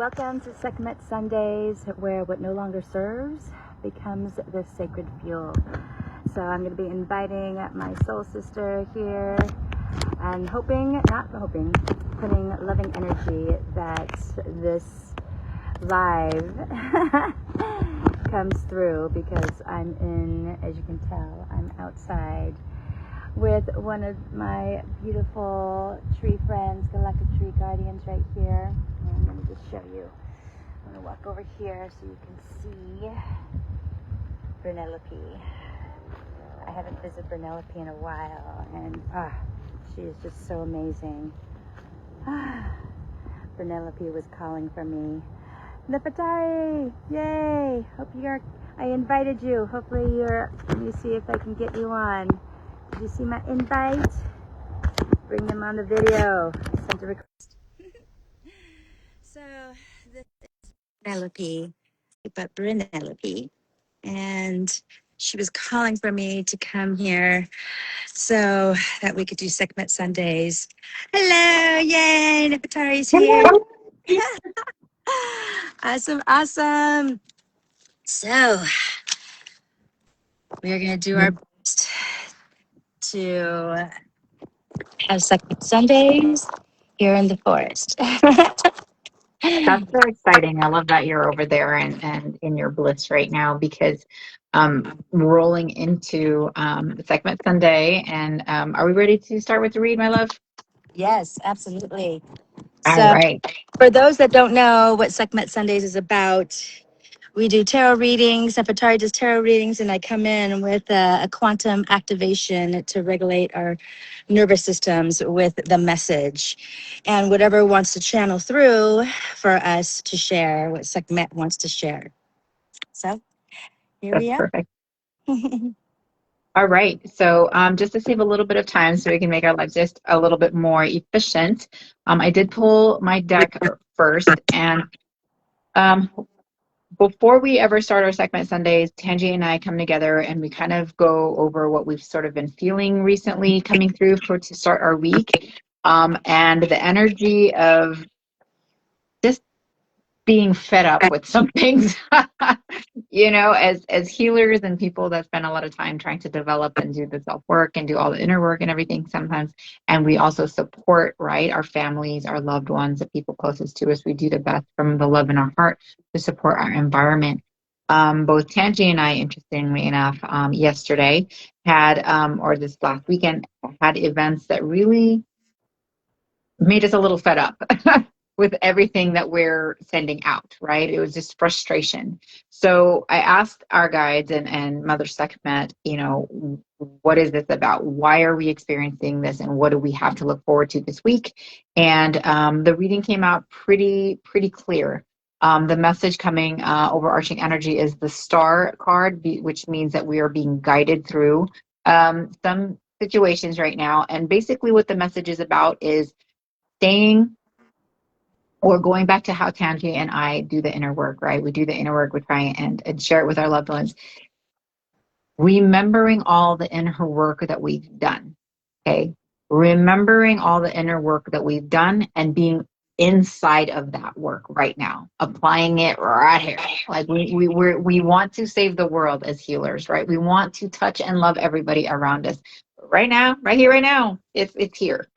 Welcome to Sekhmet Sundays, where what no longer serves becomes the sacred fuel. So I'm going to be inviting my soul sister here and putting loving energy that this live comes through, because I'm in, as you can tell, I'm outside with one of my beautiful tree friends, galactic tree guardians right here. And let me just show you. I'm going to walk over here so you can see Penelope. I haven't visited Penelope in a while, and she is just so amazing. Penelope was calling for me. Nefertari, yay! I invited you. Hopefully let me see if I can get you on. Did you see my invite? Bring them on the video. I sent a request. So this is Penelope, and she was calling for me to come here so that we could do Sekhmet Sundays. Hello, yay! Nefertari's here. Awesome. So we are gonna do our best to have Sekhmet Sundays here in the forest. That's so exciting. I love that you're over there and in your bliss right now, because rolling into the Sekhmet Sunday. And are we ready to start with the read, my love? Yes, absolutely. All So right. for those that don't know what Sekhmet Sundays is about, we do tarot readings. Nefertari does tarot readings, and I come in with a quantum activation to regulate our nervous systems with the message. And whatever wants to channel through for us to share, what Sekhmet wants to share. So here That's we are. perfect. All right. So just to save a little bit of time so we can make our lives just a little bit more efficient, I did pull my deck first. And before we ever start our Sekhmet Sundays, Tangee and I come together and we kind of go over what we've sort of been feeling recently coming through to start our week. And the energy of just being fed up with some things, as healers and people that spend a lot of time trying to develop and do the self-work and do all the inner work and everything sometimes. And we also support, right, our families, our loved ones, the people closest to us. We do the best from the love in our heart to support our environment. Both Tangee and I, interestingly enough, yesterday or this last weekend, had events that really made us a little fed up with everything that we're sending out, right? It was just frustration. So I asked our guides and Mother Sekhmet, what is this about? Why are we experiencing this? And what do we have to look forward to this week? And the reading came out pretty clear. The message coming, overarching energy, is the star card, which means that we are being guided through some situations right now. And basically what the message is about is staying, or going back to how Tangee and I do the inner work, right? We do the inner work, we try and share it with our loved ones. Remembering all the inner work that we've done, okay? Remembering all the inner work that we've done and being inside of that work right now, applying it right here. Like we want to save the world as healers, right? We want to touch and love everybody around us. Right now, right here, right now, it's here.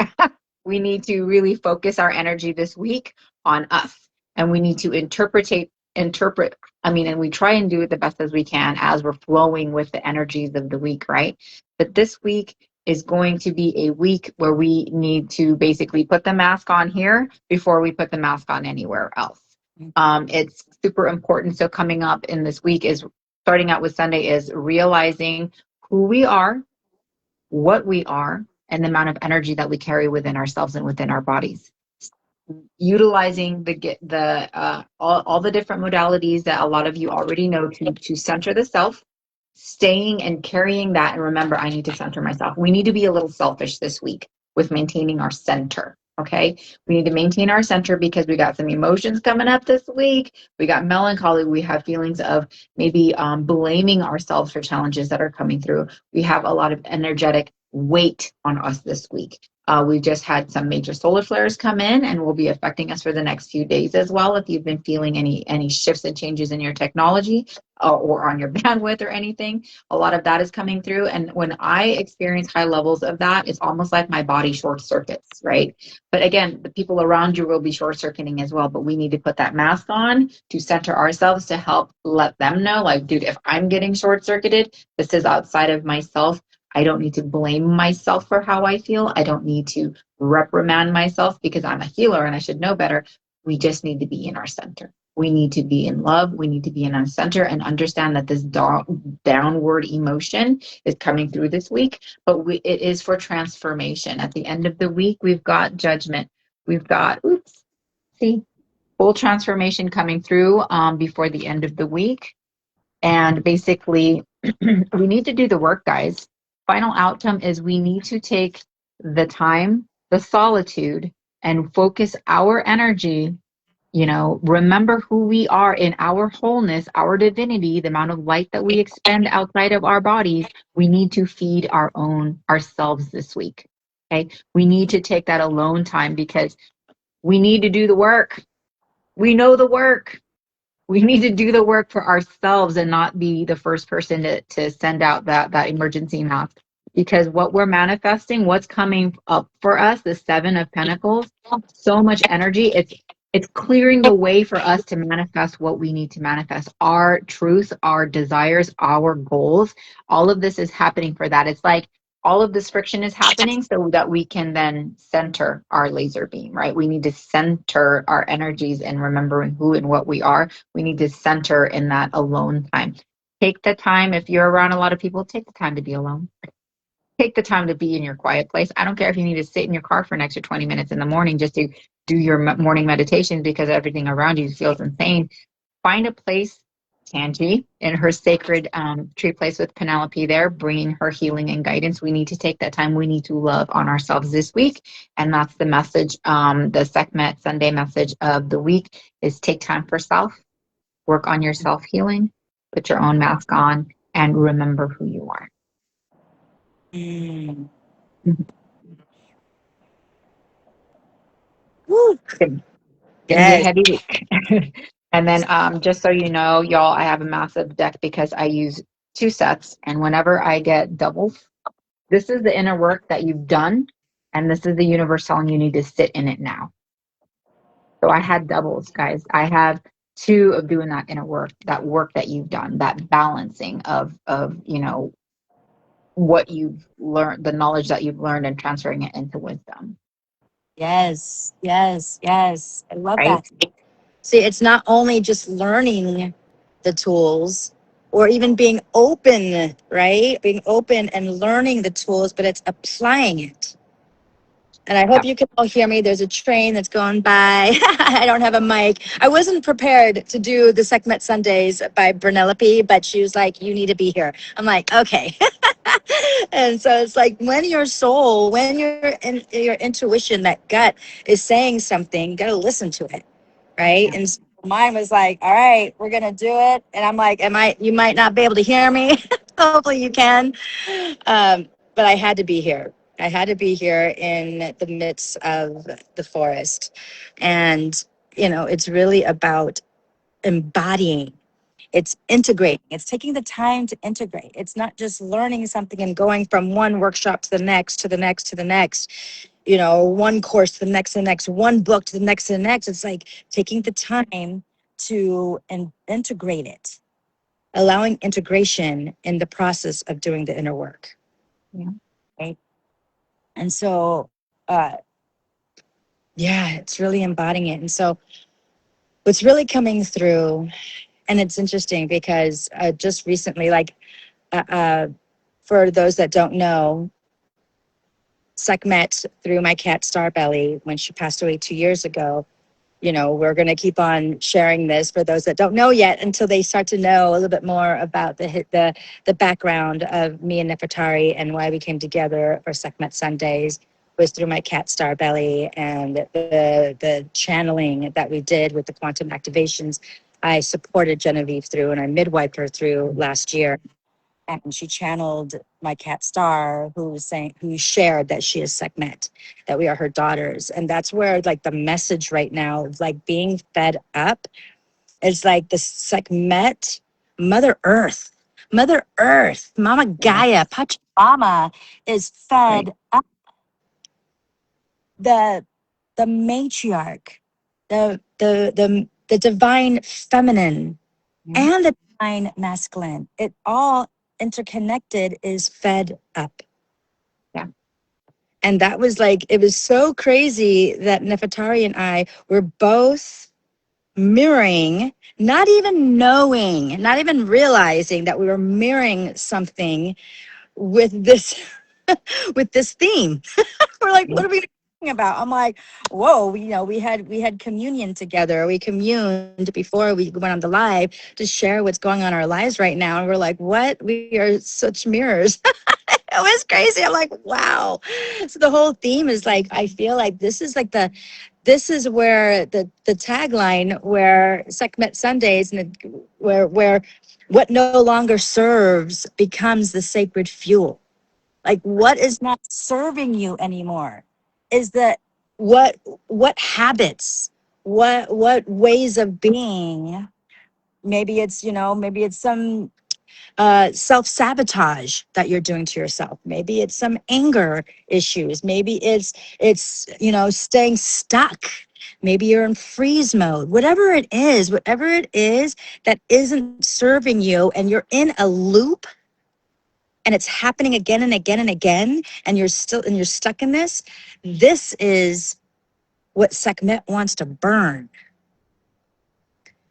We need to really focus our energy this week on us, and we need to interpret. And we try and do it the best as we can as we're flowing with the energies of the week, right? But this week is going to be a week where we need to basically put the mask on here before we put the mask on anywhere else. It's super important. So coming up in this week is, starting out with Sunday, is realizing who we are, what we are, and the amount of energy that we carry within ourselves and within our bodies. Utilizing all the different modalities that a lot of you already know to center the self, staying and carrying that. And remember, I need to center myself. We need to be a little selfish this week with maintaining our center. Okay, we need to maintain our center because we got some emotions coming up this week. We got melancholy. We have feelings of maybe blaming ourselves for challenges that are coming through. We have a lot of energetic weight on us this week. We just had some major solar flares come in and will be affecting us for the next few days as well. If you've been feeling any shifts and changes in your technology or on your bandwidth or anything, a lot of that is coming through. And when I experience high levels of that, it's almost like my body short circuits, right? But again, the people around you will be short circuiting as well. But we need to put that mask on to center ourselves to help let them know, like, dude, if I'm getting short circuited, this is outside of myself. I don't need to blame myself for how I feel. I don't need to reprimand myself because I'm a healer and I should know better. We just need to be in our center. We need to be in love. We need to be in our center and understand that this downward emotion is coming through this week, but it is for transformation. At the end of the week, we've got judgment. We've got, full transformation coming through before the end of the week. And basically, we need to do the work, guys. Final outcome is we need to take the time, the solitude, and focus our energy, remember who we are in our wholeness, our divinity, the amount of light that we expend outside of our bodies. We need to feed ourselves this week. Okay. We need to take that alone time because we need to do the work. We know the work. We need to do the work for ourselves and not be the first person to send out that emergency mask. Because what we're manifesting, what's coming up for us, the Seven of Pentacles, so much energy. It's clearing the way for us to manifest what we need to manifest. Our truth, our desires, our goals. All of this is happening for that. It's like all of this friction is happening so that we can then center our laser beam, right? We need to center our energies and remembering who and what we are. We need to center in that alone time. Take the time. If you're around a lot of people, take the time to be alone. Take the time to be in your quiet place. I don't care if you need to sit in your car for an extra 20 minutes in the morning just to do your morning meditations because everything around you feels insane. Find a place. Tangee in her sacred tree place with Penelope there, bringing her healing and guidance. We need to take that time. We need to love on ourselves this week. And that's the message, the Sekhmet Sunday message of the week is take time for self, work on your self-healing, put your own mask on, and remember who you are. Mm. Woo. Good. Gonna be a heavy week. And then just so you know, y'all, I have a massive deck because I use 2 sets. And whenever I get doubles, this is the inner work that you've done. And this is the universe telling you need to sit in it now. So I had doubles, guys. I have 2 of doing that inner work that you've done, that balancing of what you've learned, the knowledge that you've learned and transferring it into wisdom. Yes. I love Right? that. See, it's not only just learning the tools or even being open, right? Being open and learning the tools, but it's applying it. And I hope you can all hear me. There's a train that's going by. I don't have a mic. I wasn't prepared to do the Sekhmet Sundays by Penelope, but she was like, you need to be here. I'm like, okay. And so it's like when your soul, when your intuition, that gut is saying something, you got to listen to it. Right. Yeah. And so mine was like, all right, we're going to do it. And I'm like, you might not be able to hear me. Hopefully you can. But I had to be here. I had to be here in the midst of the forest. And, it's really about embodying. It's integrating. It's taking the time to integrate. It's not just learning something and going from one workshop to the next, to the next, to the next, one course to the next, one book to the next, to the next. It's like taking the time to integrate it, allowing integration in the process of doing the inner work. Yeah. Right. And so, it's really embodying it. And so what's really coming through, and it's interesting because just recently, for those that don't know, Sekhmet, through my cat Starbelly, when she passed away 2 years ago, we're going to keep on sharing this for those that don't know yet until they start to know a little bit more about the background of me and Nefertari and why we came together for Sekhmet Sundays was through my cat Starbelly and the channeling that we did with the quantum activations. I supported Genevieve through and I midwiped her through last year. and she channeled my cat Star, who was saying, who shared that she is Sekhmet, that we are her daughters. And that's where like the message right now is like being fed up. It's like the Sekhmet, Mother Earth, Mama Yes. Gaia, Pachamama is Right. fed up. The the matriarch, the divine feminine Yeah. and the divine masculine, it all interconnected is fed up. Yeah. And that was like, it was so crazy that Nefertari and I were both mirroring, not even knowing, not even realizing that we were mirroring something with this with this theme. We're like, Yeah. what are we talking about? I'm like, whoa, we had communion together. We communed before we went on the live to share what's going on in our lives right now. And we're like, what? We are such mirrors. It was crazy. I'm like, wow. So the whole theme is like, I feel like this is where the tagline, where Sekhmet Sundays, and where what no longer serves becomes the sacred fuel. Like what is not serving you anymore is that what what habits, what ways of being. Maybe it's, maybe it's some self sabotage that you're doing to yourself. Maybe it's some anger issues. Maybe it's staying stuck. Maybe you're in freeze mode. Whatever it is that isn't serving you, and you're in a loop, and it's happening again and again and again, and you're stuck in this. This is what Sekhmet wants to burn.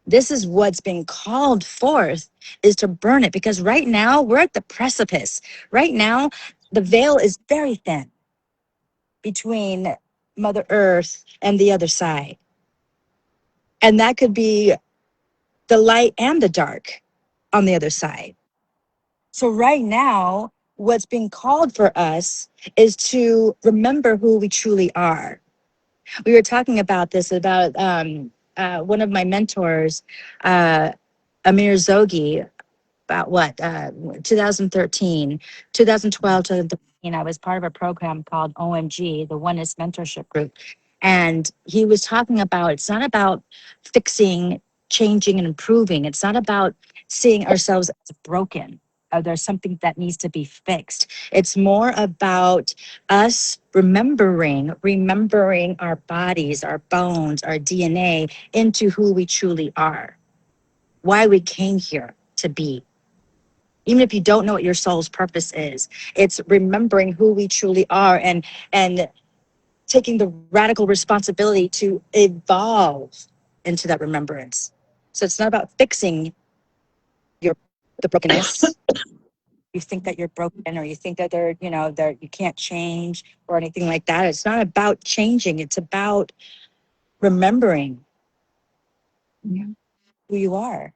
This is what's being called forth, is to burn it, because right now we're at the precipice. Right now the veil is very thin between Mother Earth and the other side, and that could be the light and the dark on the other side. So right now what's being called for us is to remember who we truly are. We were talking about this, about one of my mentors, uh, Amir Zogi, about 2013, 2012, 2013. I was part of a program called OMG, the Oneness Mentorship Group. And he was talking about, it's not about fixing, changing, and improving. It's not about seeing ourselves as broken, or there's something that needs to be fixed. It's more about us remembering our bodies, our bones, our DNA into who we truly are, why we came here to be. Even if you don't know what your soul's purpose is, it's remembering who we truly are, and taking the radical responsibility to evolve into that remembrance. So it's not about fixing your the brokenness. You think that you're broken, or you think that you can't change or anything like that. It's not about changing. It's about remembering Yeah. who you are.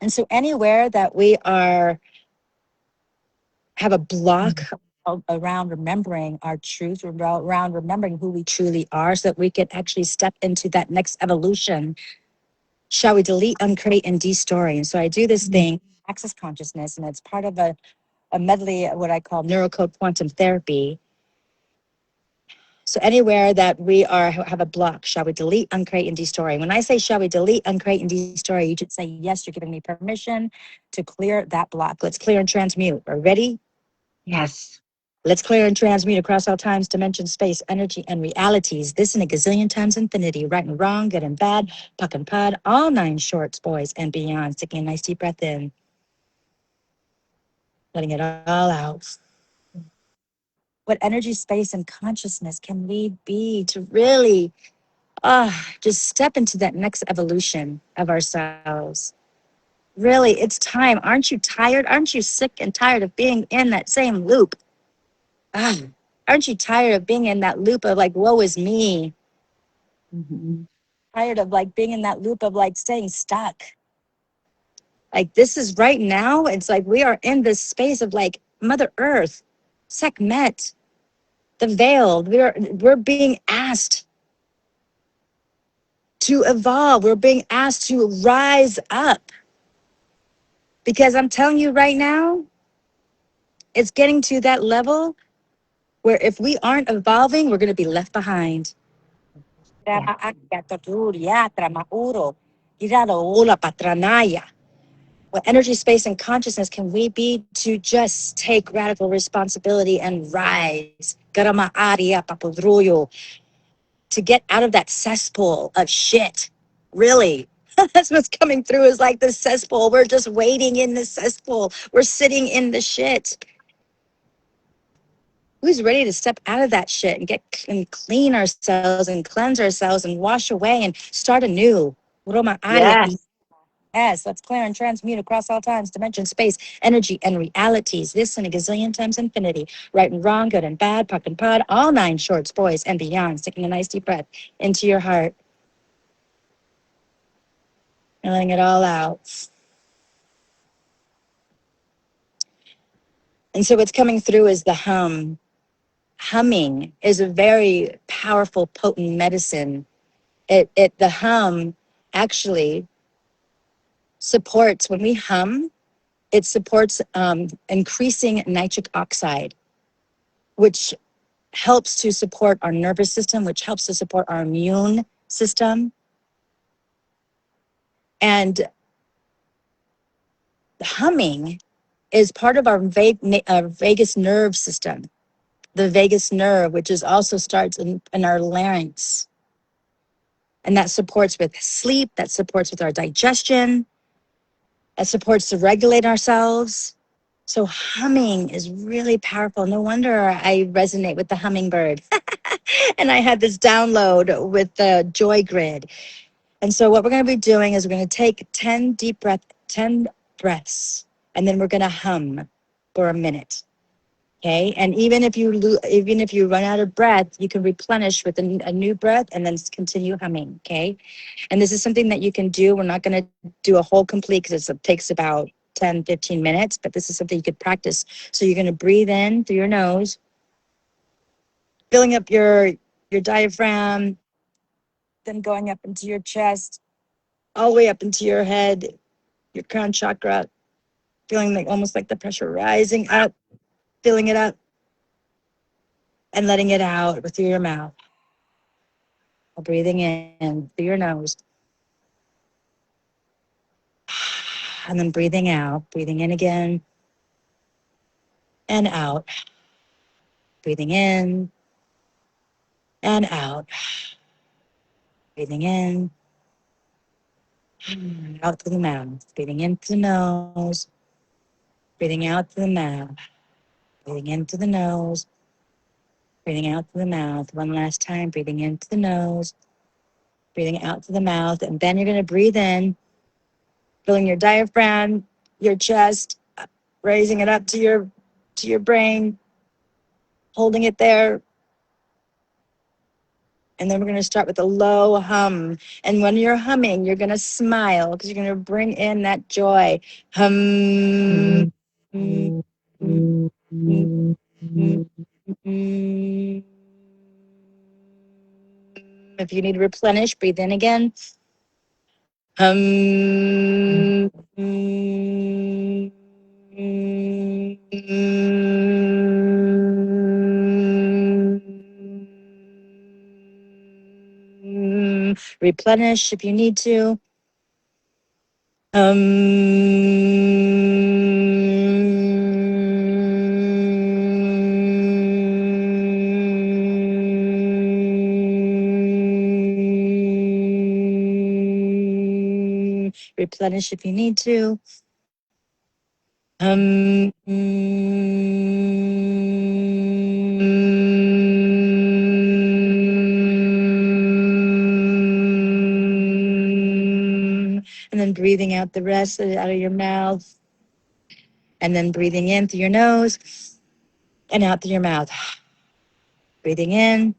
And so anywhere that we are have a block around remembering our truth, around remembering who we truly are, so that we can actually step into that next evolution. Shall we delete, uncreate, and de-story? And so I do this thing, access consciousness, and it's part of a medley of what I call neurocode quantum therapy. So anywhere that we have a block, shall we delete, uncreate, and de-story? When I say shall we delete, uncreate, and de-story, you should say yes, you're giving me permission to clear that block. Let's clear and transmute. Are you ready? Yes. Let's clear and transmute across all times, dimensions, space, energy, and realities. This in a gazillion times infinity, right and wrong, good and bad, puck and pud, all nine shorts, boys, and beyond. Taking a nice deep breath in, letting it all out. What energy, space, and consciousness can we be to really just step into that next evolution of ourselves? Really, it's time. Aren't you tired? Aren't you sick and tired of being in that same loop? Ah, aren't you tired of being in that loop of like, woe is me? Mm-hmm. Tired of like being in that loop of like staying stuck? Like this is right now, it's like we are in this space of like Mother Earth, Sekhmet, the veiled. We're being asked to evolve. We're being asked to rise up. Because I'm telling you right now, it's getting to that level where if we aren't evolving, we're going to be left behind. Yeah. What energy, space, and consciousness can we be to just take radical responsibility and rise? To get out of that cesspool of shit. Really. That's what's coming through is like the cesspool. We're just waiting in the cesspool. We're sitting in the shit. Who's ready to step out of that shit and get and clean ourselves and cleanse ourselves and wash away and start anew? Yes. Yes, let's clear and transmute across all times, dimension, space, energy, and realities. This and a gazillion times infinity. Right and wrong, good and bad, puck and pod, all nine shorts, boys, and beyond. Taking a nice deep breath into your heart. And letting it all out. And so what's coming through is the hum. Humming is a very powerful, potent medicine. The hum actually supports, when we hum, it supports increasing nitric oxide, which helps to support our nervous system, which helps to support our immune system. And humming is part of our vagus nerve system, the vagus nerve, which is also starts in our larynx. And that supports with sleep, that supports with our digestion, that supports to regulate ourselves. So humming is really powerful. No wonder I resonate with the hummingbird. And I had this download with the joy grid. And so what we're going to be doing is we're going to take 10 breaths, and then we're going to hum for a minute. Okay. And even if you run out of breath, you can replenish with a new breath and then continue humming. Okay. And this is something that you can do. We're not going to do a whole complete because it takes about 10, 15 minutes, but this is something you could practice. So you're going to breathe in through your nose, filling up your diaphragm, then going up into your chest, all the way up into your head, your crown chakra, feeling like almost like the pressure rising up, filling it up, and letting it out through your mouth. Breathing in through your nose. And then breathing out, breathing in again and out. Breathing in and out. Breathing in, out through the mouth. Breathing in through the nose. Breathing out through the mouth. Breathing in through the nose. Breathing out through the mouth. One last time. Breathing in through the nose. Breathing out through the mouth. And then you're going to breathe in, filling your diaphragm, your chest, raising it up to your brain, holding it there. And then we're going to start with a low hum. And when you're humming, you're going to smile because you're going to bring in that joy. Hum. If you need to replenish, breathe in again. Hum. Replenish if you need to. Replenish if you need to. And then breathing out the rest out of your mouth. And then breathing in through your nose and out through your mouth. Breathing in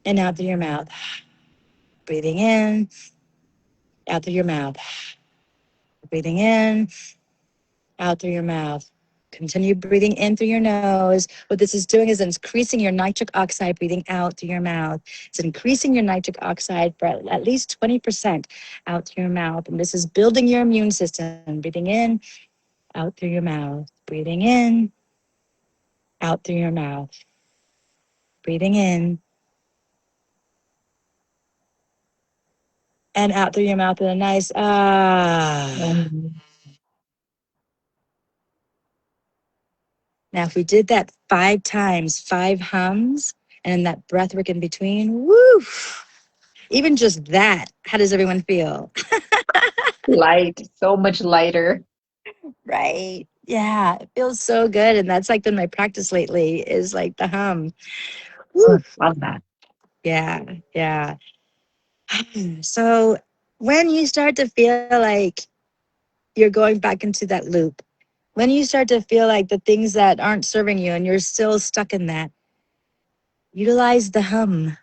and out through your mouth. Breathing in, out through your mouth. Breathing in, out through your mouth. Continue breathing in through your nose. What this is doing is increasing your nitric oxide breathing out through your mouth. It's increasing your nitric oxide for at least 20% out through your mouth. And this is building your immune system. Breathing in, out through your mouth. Breathing in, out through your mouth. Breathing in and out through your mouth with a nice ah. Now, if we did that 5 times, 5 hums, and that breath work in between, woo! Even just that, how does everyone feel? Light, so much lighter. Right? Yeah, it feels so good. And that's like been my practice lately is like the hum. Woo! Love that. Yeah, yeah. So when you start to feel like you're going back into that loop, when you start to feel like the things that aren't serving you and you're still stuck in that, utilize the hum.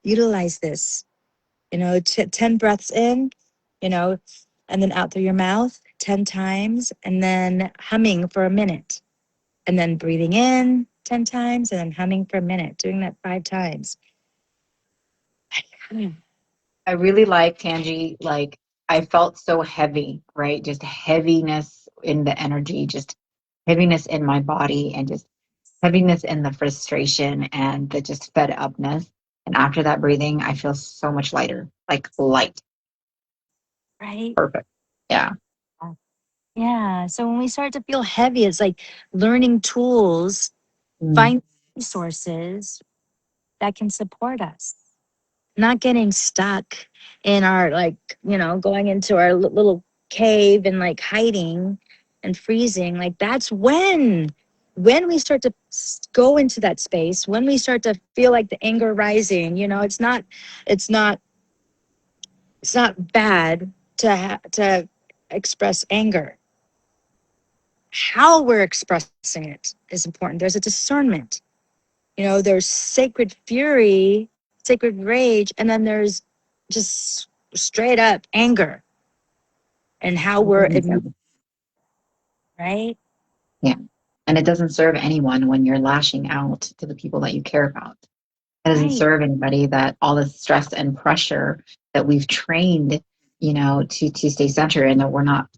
Utilize this. 10 breaths in, you know, and then out through your mouth 10 times, and then humming for a minute, and then breathing in 10 times, and then humming for a minute, doing that 5 times. I really like Tangee, like I felt so heavy, right? Just heaviness in the energy, just heaviness in my body, and just heaviness in the frustration and the just fed upness. And after that breathing, I feel so much lighter, like light. Right? Perfect. Yeah. Yeah. So when we start to feel heavy, it's like learning tools, Mm. find resources that can support us. Not getting stuck in our like, going into our little cave and like hiding and freezing. Like that's when we start to go into that space, when we start to feel like the anger rising, it's not it's not bad to express anger. How we're expressing it is important. There's a discernment. There's sacred fury, sacred rage, and then there's just straight up anger and how right? Yeah. And it doesn't serve anyone when you're lashing out to the people that you care about. It doesn't Right. serve anybody that all the stress and pressure that we've trained, to stay centered, and that we're not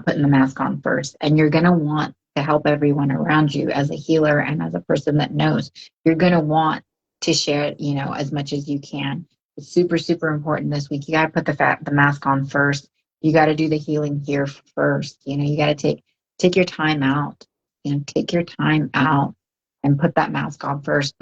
putting the mask on first. And you're gonna want to help everyone around you as a healer and as a person that knows. You're gonna want to share, as much as you can. It's super, super important this week. You gotta put the mask on first. You gotta do the healing here first. You gotta take your time out. Take your time out and put that mask on first.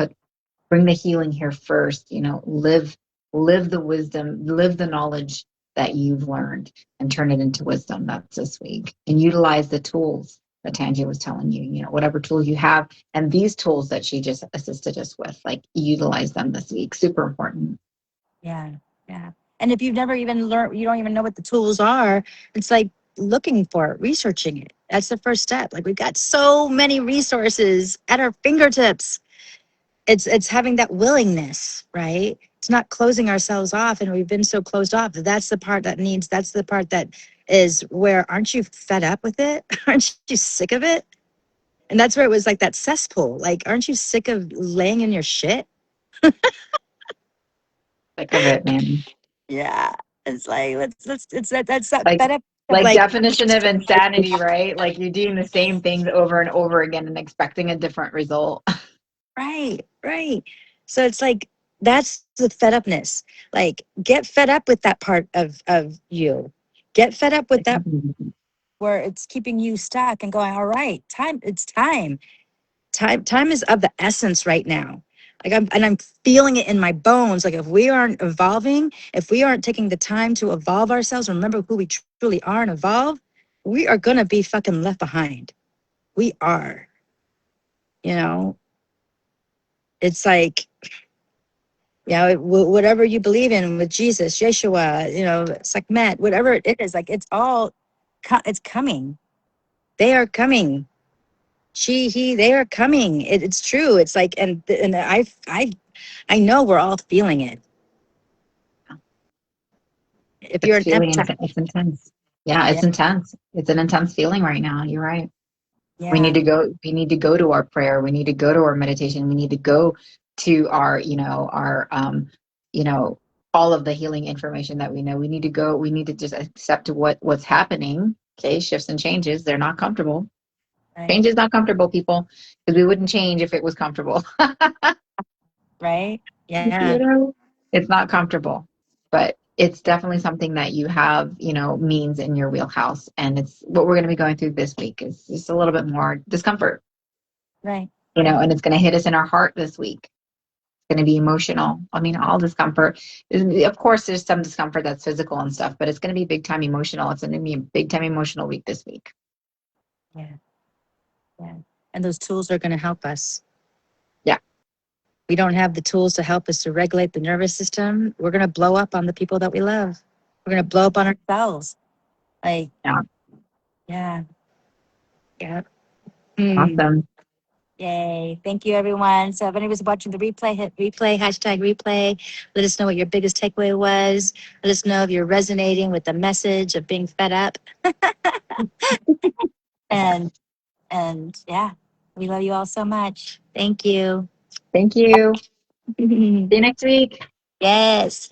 Bring the healing here first. Live the wisdom, live the knowledge that you've learned, and turn it into wisdom. That's this week. And utilize the tools that Tangee was telling you, whatever tools you have, and these tools that she just assisted us with, like utilize them this week. Super important. Yeah. Yeah. And if you've never even learned, you don't even know what the tools are, it's like looking for it, researching it. That's the first step. Like we've got so many resources at our fingertips. It's having that willingness, right? It's not closing ourselves off, and we've been so closed off. That's the part that is where, aren't you fed up with it? Aren't you sick of it? And that's where it was like that cesspool. Like, aren't you sick of laying in your shit? Think of it, man. Yeah. It's like that's that Like fed up of like like definition of insanity, right? Like you're doing the same things over and over again and expecting a different result. right, right. So it's like that's the fed upness. Like get fed up with that part of you. Get fed up with that where it's keeping you stuck and going, all right, it's time. Time is of the essence right now. I'm feeling it in my bones. Like if we aren't evolving, if we aren't taking the time to evolve ourselves, remember who we truly are and evolve, we are gonna be fucking left behind. We are, you know, it's like, whatever you believe in with Jesus, Yeshua, Sekhmet, whatever it is, like it's all, it's coming. They are coming. She, he, they are coming. It's true. It's like, and I know we're all feeling it. If you're It's an feeling empath, it's intense. Yeah, yeah, it's intense. It's an intense feeling right now. You're right. We Yeah. need to go to our prayer. We need to go to our meditation. We need to go to our, you know, all of the healing information that we know. We need to go, we need to just accept what's happening. Okay. Shifts and changes. They're not comfortable. Right. Change is not comfortable, people, because we wouldn't change if it was comfortable. Right. Yeah. You know, it's not comfortable, but it's definitely something that you have, means in your wheelhouse. And it's what we're going to be going through this week is just a little bit more discomfort, Right. and it's going to hit us in our heart this week. It's going to be emotional. I mean, all discomfort. Of course, there's some discomfort that's physical and stuff, but it's going to be big time emotional. It's going to be a big time emotional week this week. Yeah. Yeah. And those tools are going to help us. Yeah. We don't have the tools to help us to regulate the nervous system. We're going to blow up on the people that we love. We're going to blow up on ourselves. Like, Yeah. yeah. Yeah. Awesome. Yay. Thank you, everyone. So if anybody's watching the replay, hit replay, hashtag replay. Let us know what your biggest takeaway was. Let us know if you're resonating with the message of being fed up. and and yeah, we love you all so much. Thank you. Thank you. See you next week. Yes.